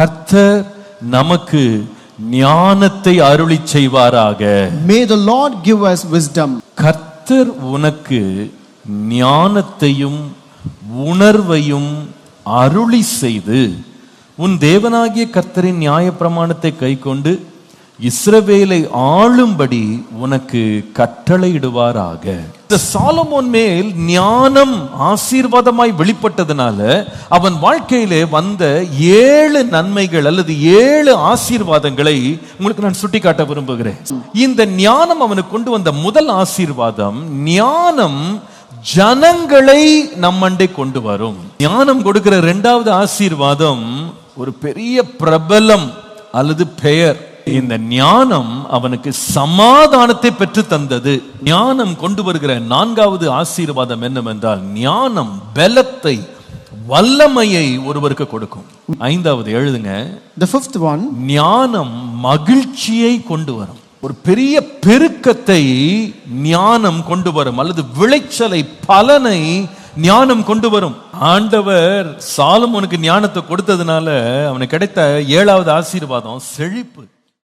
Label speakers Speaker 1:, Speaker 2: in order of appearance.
Speaker 1: கர்த்தர் நமக்கு ஞானத்தை அருளி செய்வாராக.
Speaker 2: May the Lord give us wisdom.
Speaker 1: கர்த்தர் உனக்கு ஞானத்தையும் உணர்வையும் அருளி செய்து உன் தேவனாகிய கர்த்தரின் நியாயப்பிரமாணத்தை கைக்கொண்டு இஸ்ரவேலை ஆளும்படி உனக்கு கட்டளையிடுவாராக. இந்த சாலமோன் மேல் ஞானம் ஆசீர்வாதமாய் வெளிப்பட்டதுனால அவன் வாழ்க்கையிலே வந்த 7 நன்மைகள் அல்லது 7 ஆசீர்வாதங்களை உங்களுக்கு நான் சுட்டிக்காட்ட விரும்புகிறேன். இந்த ஞானம் அவனுக்கு கொண்டு வந்த முதல் ஆசீர்வாதம், ஞானம் ஜனங்களை நம்மண்டை கொண்டு வரும். ஞானம் கொடுக்கிற 2வது ஆசீர்வாதம் ஒரு பெரிய பிரபலம் அல்லது பெயர். இந்த ஞானம் அவனுக்கு சமாதானத்தை பெற்று தந்தது. ஞானம் கொண்டு வருகிற 4வது ஆசீர்வாதம் என்னவென்றால், ஞானம் பலத்தை வல்லமையை ஒருவருக்கு கொடுக்கும். 5வது எழுதுங்க.
Speaker 2: The 5th one,
Speaker 1: ஞானம் மகிழ்ச்சியை கொண்டு வரும். ஒரு பெரிய பெருக்கத்தை ஞானம் கொண்டு வரும் அல்லது விளைச்சலை, பலனை ஞானம் கொண்டு வரும். ஆண்டவர் சாலமோனுக்கு ஞானத்தை கொடுத்ததுனால அவனுக்கு கிடைத்த 7வது ஆசீர்வாதம் செழிப்பு.